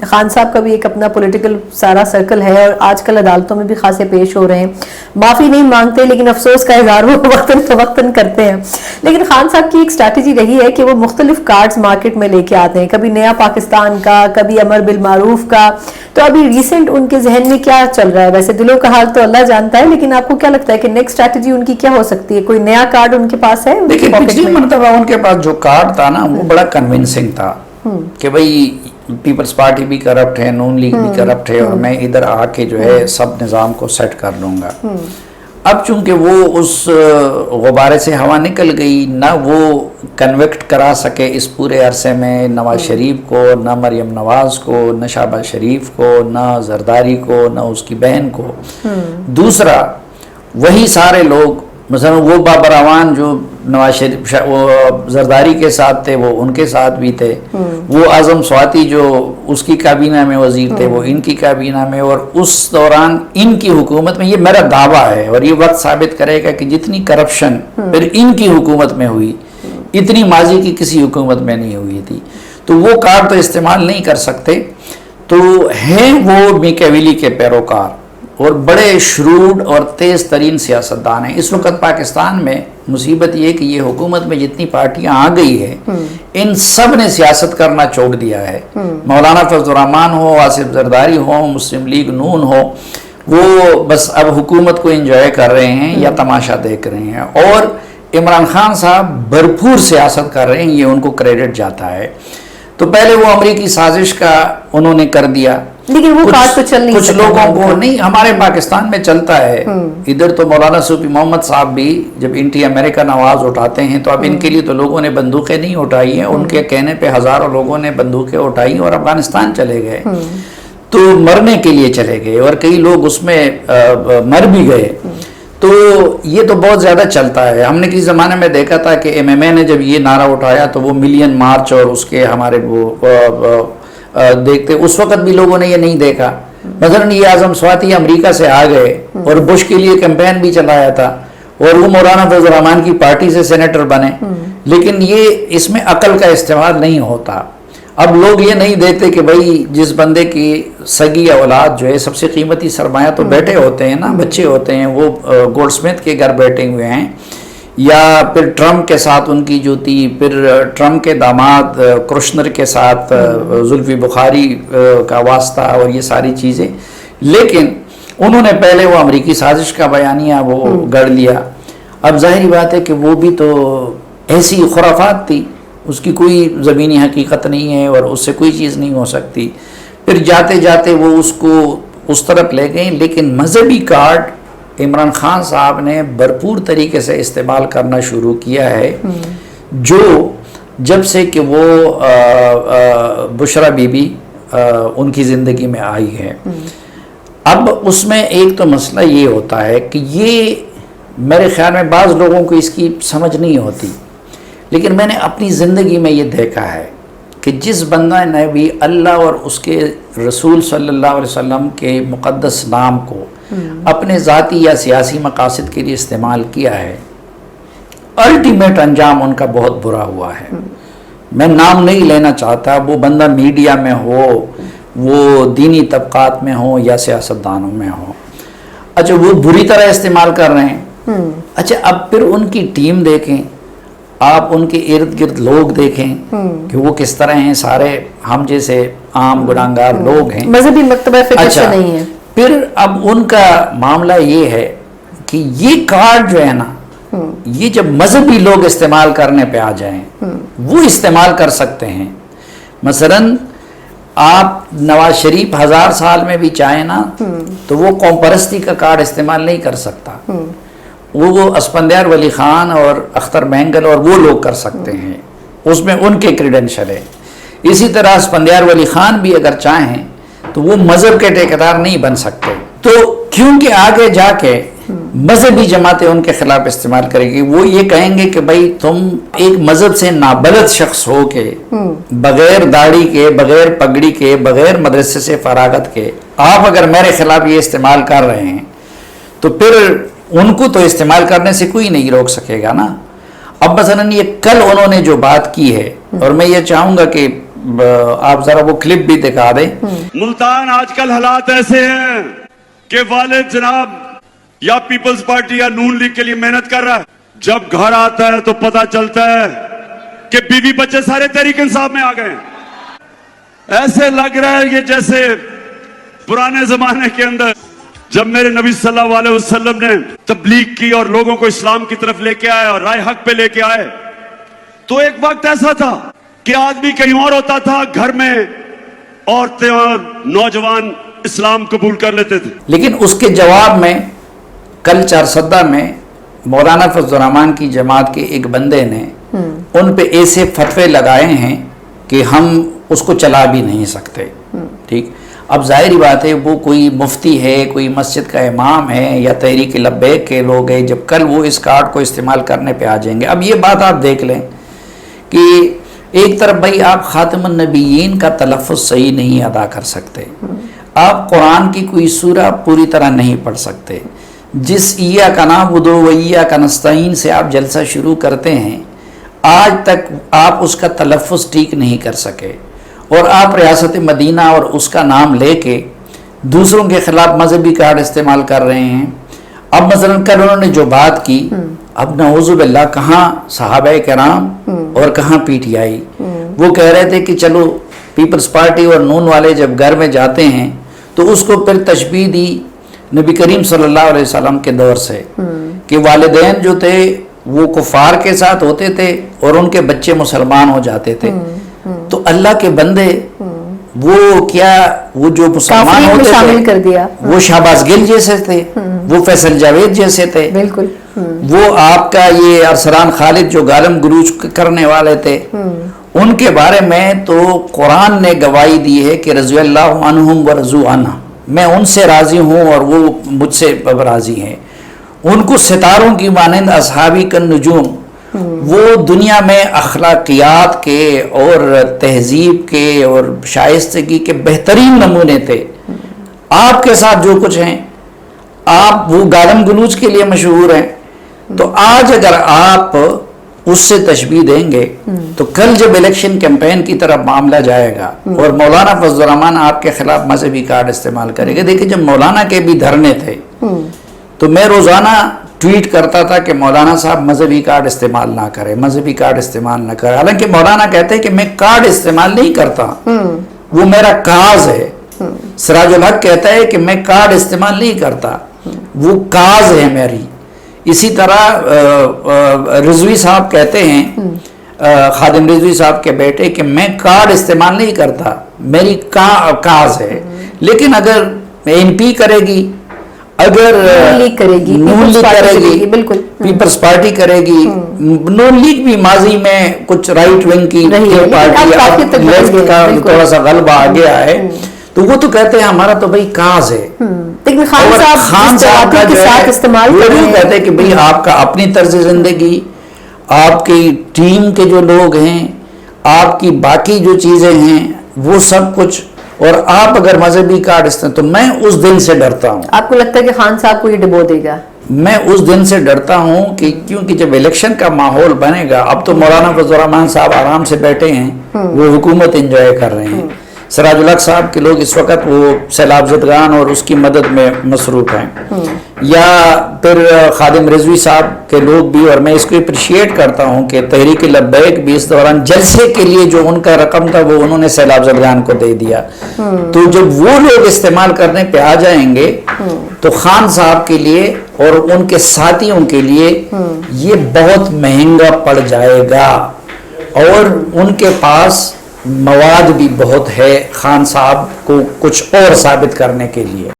خان صاحب کا بھی ایک اپنا پولیٹیکل سارا سرکل ہے اور آج کل عدالتوں میں بھی خاصے پیش ہو رہے ہیں. معافی نہیں مانگتے لیکن افسوس کا اظہار وہ وقتاً فوقتاً کرتے ہیں. لیکن خان صاحب کی ایک اسٹریٹجی رہی ہے کہ وہ مختلف کارڈز مارکیٹ میں لے کے آتے ہیں, کبھی نیا پاکستان کا, کبھی امر بالمعروف کا. تو ابھی ریسنٹ ان کے ذہن میں کیا چل رہا ہے؟ ویسے دلوں کا حال تو اللہ جانتا ہے, لیکن آپ کو کیا لگتا ہے کہ نیکسٹ اسٹریٹجی ان کی کیا ہو سکتی ہے؟ کوئی نیا کارڈ ان کے پاس ہے؟ دیکھیں پچھلی مرتبہ ان کے پاس جو کارڈ تھا نا وہ بڑا کنونسنگ تھا کہ بھئی پیپلز پارٹی بھی کرپٹ ہے, نون لیگ بھی کرپٹ ہے, اور میں ادھر آ کے جو ہے سب نظام کو سیٹ کر لوں گا. اب چونکہ وہ اس غبارے سے ہوا نکل گئی, نہ وہ کنویکٹ کرا سکے اس پورے عرصے میں نواز شریف کو, نہ مریم نواز کو, نہ شہباز شریف کو, نہ زرداری کو, نہ اس کی بہن کو. دوسرا وہی سارے لوگ مثلا وہ بابر اعوان جو نواز شریف وہ زرداری کے ساتھ تھے وہ ان کے ساتھ بھی تھے, وہ اعظم سواتی جو اس کی کابینہ میں وزیر تھے وہ ان کی کابینہ میں, اور اس دوران ان کی حکومت میں, یہ میرا دعویٰ ہے اور یہ وقت ثابت کرے گا کہ جتنی کرپشن پھر ان کی حکومت میں ہوئی اتنی ماضی کی کسی حکومت میں نہیں ہوئی تھی. تو وہ کارڈ تو استعمال نہیں کر سکتے. تو ہیں وہ میکیویلی کے پیروکار اور بڑے شروڈ اور تیز ترین سیاستدان ہیں. اس وقت پاکستان میں مصیبت یہ کہ یہ حکومت میں جتنی پارٹیاں آ گئی ہے ان سب نے سیاست کرنا چھوڑ دیا ہے. مولانا فضل الرحمان ہو, آصف زرداری ہو, مسلم لیگ نون ہو, وہ بس اب حکومت کو انجوائے کر رہے ہیں یا تماشا دیکھ رہے ہیں. اور عمران خان صاحب بھرپور سیاست کر رہے ہیں, یہ ان کو کریڈٹ جاتا ہے. تو پہلے وہ امریکی سازش کا انہوں نے کر دیا, لیکن وہ بات تو چل نہیں کچھ لوگوں کو نہیں, ہمارے پاکستان میں چلتا ہے. ادھر تو مولانا صوفی محمد صاحب بھی جب اینٹی امریکن آواز اٹھاتے ہیں تو اب ان کے لیے تو لوگوں نے بندوقیں نہیں اٹھائی ہیں, ان کے کہنے پہ ہزاروں لوگوں نے بندوقیں اٹھائی اور افغانستان چلے گئے. تو مرنے کے لیے چلے گئے اور کئی لوگ اس میں مر بھی گئے. تو یہ تو بہت زیادہ چلتا ہے. ہم نے کسی زمانے میں دیکھا تھا کہ ایم ایم اے نے جب یہ نعرہ اٹھایا تو وہ ملین مارچ اور اس کے ہمارے وہ دیکھتے, اس وقت بھی لوگوں نے یہ نہیں دیکھا. مثلا یہ اعظم سواتی امریکہ سے آ گئے اور بش کے لیے کیمپین بھی چلایا تھا اور وہ مولانا فضل الرحمان کی پارٹی سے سینیٹر بنے, لیکن یہ اس میں عقل کا استعمال نہیں ہوتا. اب لوگ یہ نہیں دیکھتے کہ بھائی جس بندے کی سگی اولاد جو ہے سب سے قیمتی سرمایہ تو بیٹے ہوتے ہیں نا, بچے ہوتے ہیں, وہ گولڈ سمتھ کے گھر بیٹھے ہوئے ہیں, یا پھر ٹرمپ کے ساتھ ان کی جو تھی, پھر ٹرمپ کے داماد کرشنر کے ساتھ زلفی بخاری کا واسطہ اور یہ ساری چیزیں. لیکن انہوں نے پہلے وہ امریکی سازش کا بیانیہ وہ گڑ لیا. اب ظاہری بات ہے کہ وہ بھی تو ایسی خرافات تھی, اس کی کوئی زمینی حقیقت نہیں ہے اور اس سے کوئی چیز نہیں ہو سکتی. پھر جاتے جاتے وہ اس کو اس طرف لے گئے. لیکن مذہبی کارڈ عمران خان صاحب نے بھرپور طریقے سے استعمال کرنا شروع کیا ہے, جو جب سے کہ وہ بشرا بی بی ان کی زندگی میں آئی ہے. اب اس میں ایک تو مسئلہ یہ ہوتا ہے کہ یہ میرے خیال میں بعض لوگوں کو اس کی سمجھ نہیں ہوتی, لیکن میں نے اپنی زندگی میں یہ دیکھا ہے کہ جس بندہ نے بھی اللہ اور اس کے رسول صلی اللہ علیہ وسلم کے مقدس نام کو اپنے ذاتی یا سیاسی مقاصد کے لیے استعمال کیا ہے, الٹیمیٹ انجام ان کا بہت برا ہوا ہے. میں نام نہیں لینا چاہتا, وہ بندہ میڈیا میں ہو, وہ دینی طبقات میں ہو یا سیاستدانوں میں ہو. اچھا وہ بری طرح استعمال کر رہے ہیں. اچھا اب پھر ان کی ٹیم دیکھیں, آپ ان کے ارد گرد لوگ دیکھیں کہ وہ کس طرح ہیں, سارے ہم جیسے عام گناہگار لوگ ہیں, مذہبی مکتبہ فکر سے نہیں ہے. پھر اب ان کا معاملہ یہ ہے کہ یہ کارڈ جو ہے نا, یہ جب مذہبی لوگ استعمال کرنے پہ آ جائیں وہ استعمال کر سکتے ہیں. مثلا آپ نواز شریف 1000 سال میں بھی چاہیں نا تو وہ قوم پرستی کا کارڈ استعمال نہیں کر سکتا. وہ اسفندیار ولی خان اور اختر مینگل اور وہ لوگ کر سکتے ہیں, اس میں ان کے کریڈنشل ہے. اسی طرح اسفندیار ولی خان بھی اگر چاہیں تو وہ مذہب کے ٹھیکیدار نہیں بن سکتے. تو کیونکہ آگے جا کے مذہبی جماعتیں ان کے خلاف استعمال کریں گی, وہ یہ کہیں گے کہ بھائی تم ایک مذہب سے نابلد شخص ہو کے, بغیر داڑھی کے, بغیر پگڑی کے, بغیر مدرسے سے فراغت کے آپ اگر میرے خلاف یہ استعمال کر رہے ہیں تو پھر ان کو تو استعمال کرنے سے کوئی نہیں روک سکے گا نا. اب مثلا یہ کل انہوں نے جو بات کی ہے, اور میں یہ چاہوں گا کہ آپ ذرا وہ کلپ بھی دکھا دیں. ملتان آج کل حالات ایسے ہیں کہ والد جناب یا پیپلز پارٹی یا نون لیگ کے لیے محنت کر رہا ہے, جب گھر آتا ہے تو پتا چلتا ہے کہ بیوی بچے سارے تحریک انصاف میں آ گئے. ایسے لگ رہا ہے یہ جیسے پرانے زمانے کے اندر جب میرے نبی صلی اللہ علیہ وسلم نے تبلیغ کی اور لوگوں کو اسلام کی طرف لے کے آئے اور رائے حق پہ لے کے آئے, تو ایک وقت ایسا تھا کہ آدمی کہیں اور ہوتا تھا, گھر میں عورتیں اور نوجوان اسلام قبول کر لیتے تھے. لیکن اس کے جواب میں کل چارسدہ میں مولانا فضل الرحمان کی جماعت کے ایک بندے نے ان پہ ایسے فتوے لگائے ہیں کہ ہم اس کو چلا بھی نہیں سکتے. ٹھیک, اب ظاہری بات ہے وہ کوئی مفتی ہے, کوئی مسجد کا امام ہے یا تحریک لبیک کے لوگ ہیں, جب کل وہ اس کارڈ کو استعمال کرنے پہ آ جائیں گے. اب یہ بات آپ دیکھ لیں کہ ایک طرف بھائی آپ خاتم النبیین کا تلفظ صحیح نہیں ادا کر سکتے, آپ قرآن کی کوئی سورہ پوری طرح نہیں پڑھ سکتے, جس ایاک نعبد و ایاک نستعین سے آپ جلسہ شروع کرتے ہیں آج تک آپ اس کا تلفظ ٹھیک نہیں کر سکے, اور آپ ریاست مدینہ اور اس کا نام لے کے دوسروں کے خلاف مذہبی کارڈ استعمال کر رہے ہیں. اب مثلا کل انہوں نے جو بات کی, اب نعوذ باللہ کہاں صحابہ کرام اور کہاں پی ٹی آئی, وہ کہہ رہے تھے کہ چلو پیپلز پارٹی اور نون والے جب گھر میں جاتے ہیں تو اس کو پھر تشبیہ دی نبی کریم صلی اللہ علیہ وسلم کے دور سے کہ والدین جو تھے وہ کفار کے ساتھ ہوتے تھے اور ان کے بچے مسلمان ہو جاتے تھے. تو اللہ کے بندے وہ کیا, وہ جو مسلمان ہوتے تھے وہ شہباز گل جیسے تھے, وہ فیصل جاوید جیسے تھے, بالکل وہ آپ کا یہ ارسلان خالد جو گالم گلوچ کرنے والے تھے, ان کے بارے میں تو قرآن نے گواہی دی ہے کہ رضی اللہ عنہم و رضوا عنہ, میں ان سے راضی ہوں اور وہ مجھ سے راضی ہیں. ان کو ستاروں کی مانند اصحابی کالنجوم, وہ دنیا میں اخلاقیات کے اور تہذیب کے اور شائستگی کے بہترین نمونے تھے. آپ کے ساتھ جو کچھ ہیں, آپ وہ گالم گلوچ کے لیے مشہور ہیں, تو آج اگر آپ اس سے تشبیہ دیں گے تو کل جب الیکشن کیمپین کی طرف معاملہ جائے گا اور مولانا فضل الرحمان آپ کے خلاف مذہبی کارڈ استعمال کرے گا. دیکھیں جب مولانا کے بھی دھرنے تھے تو میں روزانہ ٹویٹ کرتا تھا کہ مولانا صاحب مذہبی کارڈ استعمال نہ کرے, مذہبی کارڈ استعمال نہ کرے, حالانکہ مولانا کہتے ہیں کہ میں کارڈ استعمال نہیں کرتا, وہ میرا کاز ہے. سراج الحق کہتا ہے کہ میں کارڈ استعمال نہیں کرتا, وہ کاز ہے میری. اسی طرح رضوی صاحب کہتے ہیں, خادم رضوی صاحب کے بیٹے, کہ میں کارڈ استعمال نہیں کرتا, میری کاز ہے. لیکن اگر این پی کرے گی, اگر نون لیگ کرے گی, بالکل پیپلز پارٹی کرے گی, نون لیگ بھی ماضی میں کچھ رائٹ ونگ کی پارٹی, لیفٹ کا تھوڑا سا غلبہ آ گیا ہے, تو وہ تو کہتے ہیں ہمارا تو بھائی کاز ہے. لیکن خان صاحب کا جو ہے وہ بھی کہتے ہیں کہ بھئی آپ کا اپنی طرز زندگی, آپ کی ٹیم کے جو لوگ ہیں, آپ کی باقی جو چیزیں ہیں, وہ سب کچھ, اور آپ اگر مذہبی کارڈ استعمال, تو میں اس دن سے ڈرتا ہوں. آپ کو لگتا ہے کہ خان صاحب کو یہ ڈبو دے گا؟ میں اس دن سے ڈرتا ہوں کہ کیونکہ جب الیکشن کا ماحول بنے گا, اب تو مولانا فضل الرحمان صاحب آرام سے بیٹھے ہیں, وہ حکومت انجوائے کر رہے ہیں. سراج الحق صاحب کے لوگ اس وقت وہ سیلاب زدگان اور اس کی مدد میں مصروف ہیں, یا پھر خادم رضوی صاحب کے لوگ بھی, اور میں اس کو اپریشیٹ کرتا ہوں کہ تحریک لبیک بھی اس دوران جلسے کے لیے جو ان کا رقم تھا وہ انہوں نے سیلاب زدگان کو دے دیا. تو جب وہ لوگ استعمال کرنے پہ آ جائیں گے تو خان صاحب کے لیے اور ان کے ساتھیوں کے لیے یہ بہت مہنگا پڑ جائے گا, اور ان کے پاس مواد بھی بہت ہے خان صاحب کو کچھ اور ثابت کرنے کے لیے.